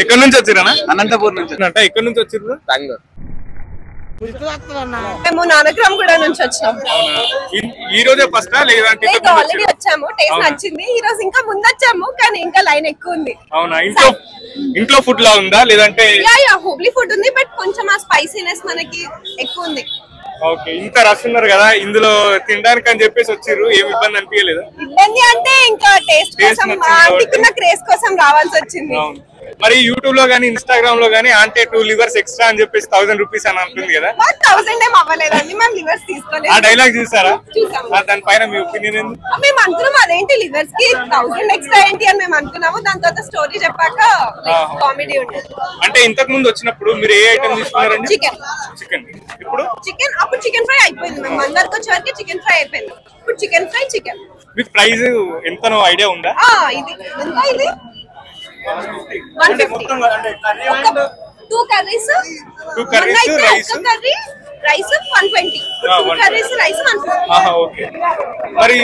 ఎక్కడి నుంచి వచ్చిరన్నా? అనంతపూర్ నుంచి. అంటే ఎక్కడి నుంచి వచ్చిర్రు? బెంగళూరు. మేము నానక్రమగూడ నుంచి వచ్చాము. ఈ రోజే ఫస్ట్ లేదంటే ఆల్రెడీ వచ్చాము, టేస్ట్ నచ్చింది. ఈ రోజు ఇంకా ముందు వచ్చాము కానీ ఇంకా లైన్ ఎక్కువ ఉంది. అవునా? ఇంట్లో ఫుడ్ లా ఉందా లేదంటే? హోమ్లీ ఫుడ్ ఉంది బట్ కొంచెం ఆ స్పైసీనెస్ మనకి ఎక్కువ ఉంది. ఓకే, ఇంత రష్ ఉన్నారు కదా, ఇందులో తినడానికి అని చెప్పేసి వచ్చిర్రు, ఏమి ఇబ్బంది అనిపించలేదా? ఇబ్బంది అంటే ఇంకా టేస్ట్ కోసం, ఆంటీకున్న క్రేజ్ కోసం రావాల్సి వచ్చింది. మరి యూట్యూబ్ లో గానీ ఇన్స్టాగ్రామ్ లో గానీ అంటే 2 లివర్స్ ఎక్స్ట్రా అని చెప్పేసి 1000 రూపీస్ అని అంటుంది కదా. 1000 ఏం అవ్వలేదండి, మేము లివర్స్ తీసుకోలేదు. ఆ డైలాగ్ చూసారా? దానిపైన మీ ఒపీనియన్ ఏంది? మేము అనుకున్నాం అదేంటి లివర్స్ కి 1000 ఎక్స్ట్రా ఏంటి అని మేము అనుకున్నాము. దాని తర్వాత స్టోరీ చెప్పాక కామెడీ ఉండేది. అంటే ఇంతకు ముందు వచ్చినప్పుడు మీరు ఏ ఐటమ్ తీసుకున్నారండి? చికెన్. ఇప్పుడు అప్పుడు చికెన్ ఫ్రై అయిపోయింది. మేము అందరికి వచ్చేవరకు చికెన్ ఫ్రై అయిపోయింది. ఇప్పుడు చికెన్ ఫ్రై చికెన్. మీకు ప్రైస్ ఎంతనో ఐడియా ఉందా? ఇది ఎంత? ఇది 150. 2 curries, rice 120. 2 curries rice 150. Okay. మరి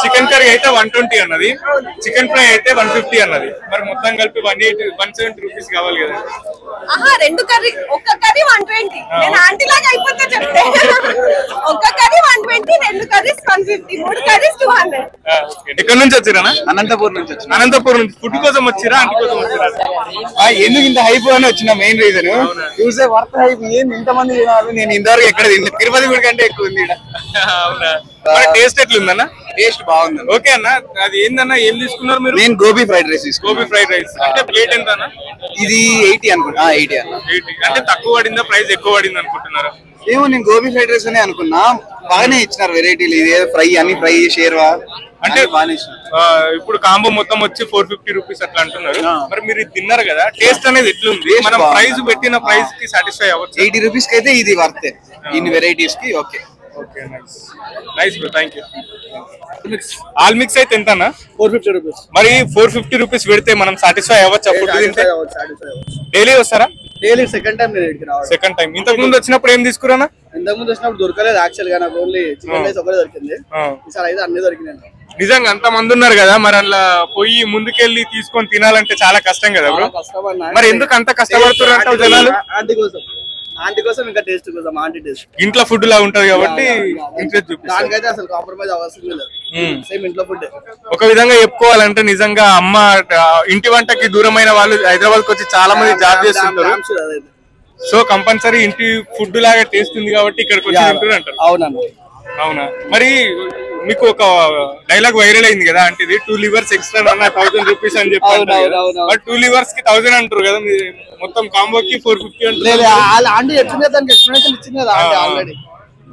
చికెన్ కర్రీ అయితే 120 అన్నది, చికెన్ ఫ్రై అయితే 150 అన్నది. మరి మొత్తం కలిపి 170 రూపీస్ కావాలి కదా? రెండు కర్రీ, ఒక్క కర్రీ 120. నేను ఆంటీ లాగా అయిపోతే చెప్తే ఒక్క కర్రీ 120, 2 కర్రీస్ 150, 3 కర్రీస్ 200. ఎక్కడి నుంచి వచ్చిరా? అనంతపూర్ నుంచి వచ్చిన. అనంతపూర్ నుంచి. ఫుడ్ కోసం వచ్చిరా, ఆంటీ కోసం వచ్చిరా? ఎందుకు ఇంత హైప్ అని వచ్చిన మెయిన్ రీజన్ చూసే వర్త్ హైప్. ఏంది ఇంతమంది తినాలి? నేను ఇంతవరకు ఎక్కడ తినలేదు. తిరుపతి గుడి కంటే ఎక్కువ ఉంది. అవునా? టేస్ట్ ఎట్లుందన్నా? టేస్ట్ బాగుంది. ఓకే అన్న. అది ఏందన్నా, ఏం తీసుకున్నారు మీరు? నేను గోబీ ఫ్రైడ్ రైస్ తీసుకున్నాను. గోబీ ఫ్రైడ్ రైస్ అంటే ప్లేట్ ఎంత అన్న? ఇది 80 అనుకుంటా. 80 అన్న. 80 అంటే తక్కువ పడిందా, ప్రైస్ ఎక్కువ పడింది అనుకుంటున్నారా? ఏమో, నేను గోబీ ఫ్రైడ్ రైస్ అనే అనుకున్నా. బాగానే ఇచ్చినారు వెరైటీలు. ఇది ఫ్రై అని, ఫ్రై షేర్వా అంటే ఇప్పుడు కాంబో మొత్తం వచ్చి 450 రూపీస్ అట్లా అంటున్నారు. మరి మీరు తిన్నారు కదా, టేస్ట్ అనేది ఎట్లుంది? మనం ప్రైస్ పెట్టిన ప్రైస్ కి సాటిస్ఫై అవ్వచ్చు. 80 రూపీస్ కి అయితే ఇది వర్త్. ఇన్ని వెరైటీస్ కి. Okay okay, nice bro, thank you. All mix అయితే ఎంత అన్న? 450 రూపీస్. మరి 450 రూపీస్ పెడితే మనం సాటిస్ఫై అవ్వచ్చు? అప్పుడు డైలీ వస్తారా? డైలీ సెకండ్ టైం నేను ఇక్కడికి రావడం. Second time. ఇంతకు ముందు వచ్చినప్పుడు ఏం తీసుకురానా? ఇంతకు ముందు వచ్చినప్పుడు దొరకలేదు యాక్చువల్ గా. నాకు ఓన్లీ చికెన్ రైస్ ఒకటే దొరికింది. ఈసారి అయితే అన్ని దొరికినాయి. నిజంగా అంత మంది ఉన్నారు కదా, మరి అలా పోయి ముందుకెళ్ళి తీసుకొని తినాలంటే చాలా కష్టం కదా బ్రో. మరి ఎందుకు అంత కష్టపడుతున్నారు జనాలు? ఆంటీ కోసం, ఇంకా టేస్ట్ కోసం. ఆంటీ టేస్ట్ ఇంట్లో ఫుడ్ లా ఉంటది కాబట్టి ఇంట్రెస్ట్ చూపిస్తారు. దానికైతే అసలు కాంప్రమైజ్ అవసరం లేదు. సేమ్ ఇంట్లో ఫుడ్. ఒక విధంగా చెప్పుకోవాలంటే నిజంగా అమ్మ ఇంటి వంటకి దూరమైన వాళ్ళు హైదరాబాద్ కి వచ్చి చాలా మంది జాబ్ చేస్తుంటారు. సో కంపల్సరీ ఇంటి ఫుడ్ లాగా టేస్ట్ ఉంది కాబట్టి ఇక్కడికి వచ్చి తింటారు అంటారు. అవునా? మరి మీకు ఒక డైలాగ్ వైరల్ అయింది కదా, అంటే 2 లివర్స్ ఎక్స్ట్రా అన్న 1000 రూపీస్ అని చెప్పి. 2 లివర్స్ కి 1000 అంటారు కదా, మొత్తం కాంబోకి 450 అంటారు.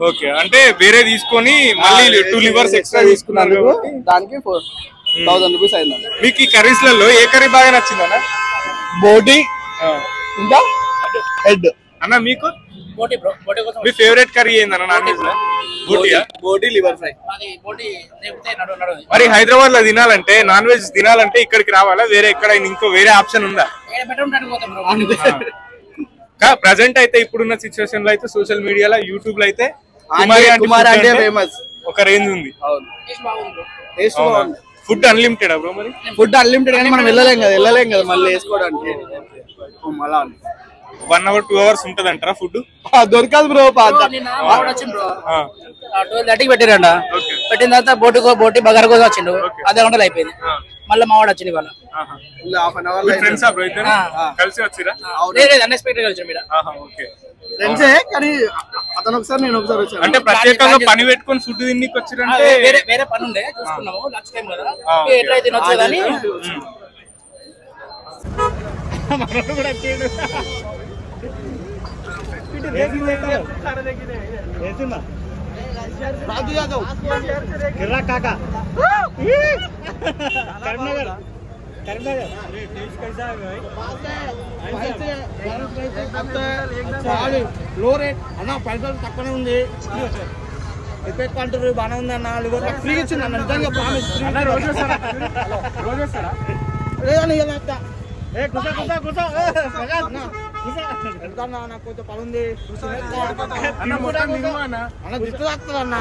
ఓకే, అంటే వేరే తీసుకొని మళ్ళీ 2 లివర్స్ ఎక్స్ట్రా తీసుకున్నారు దానికి 1000 రూపీస్ అయింది. మీకు ఈ కర్రీస్ లలో ఏ కర్రీ బాగా నచ్చిందన్న? బోటి ఇంకా హెడ్ అన్న. మీకు మీ ఫేవరెట్ కర్రీ ఏందన్న నాన్ వెజ్ లో? బోటి లివర్ ఫ్రై. మరి హైదరాబాద్ లో తినాలంటే, నాన్ వెజ్ తినాలంటే ఇక్కడికి రావాలా? వేరే ఎక్కడ ఇంకో వేరే ఆప్షన్ ఉందా? ప్రజెంట్ అయితే ఇప్పుడున్న సిచ్యువేషన్ లో అయితే సోషల్ మీడియాలో, యూట్యూబ్ లో అయితే కుమారి అంటే ఫేమస్, ఒక రేంజ్ ఉంది. Food unlimited bro? మరి ఫుడ్ అన్లిమిటెడ్ కానీ మనం వెళ్ళలేం కదా మళ్ళీ వేసుకోవడానికి. 1 hour 2 hours ఉంటది అంటారా ఫుడ్? దొరకదు బ్రో. 12:30కి పెట్టిరండ. పెట్టిన తర్వాత బోటి బగారా కోసం వచ్చిండు. అదే గంటలు అయిపోయింది. మళ్ళీ మావాడు వచ్చింది ఇవాళ. కలిసి వచ్చిరా? అన్ఎక్స్పెక్టెడ్ కలిసి మీరు. ఫ్రెండ్సే కానీ అతను ఒకసారి నేను ఒకసారి వచ్చాను. అంటే ప్రత్యేకంగా పని పెట్టుకొని ఫుడ్ తిన్నికి వచ్చిరంటే? వేరే పని ఉండే చూసుకున్నాము. లంచ్ టైం కదా, ఎట్లా తినొచ్చు కానీ. రాజు యాదవ్ కిర్రా కాకా కరీంనగర్ లో రేట్ అన్న. పైసలు తక్కువనే ఉంది. ఎఫెక్ట్ అంటారు బాగానే ఉంది అన్న. ఫ్రీ ఇచ్చింది అన్న. నిజంగా ప్రామిస్. లేదని నాకు కొంచెం పని ఉంది అన్న. దిష్టి తాకుతుంది అన్న.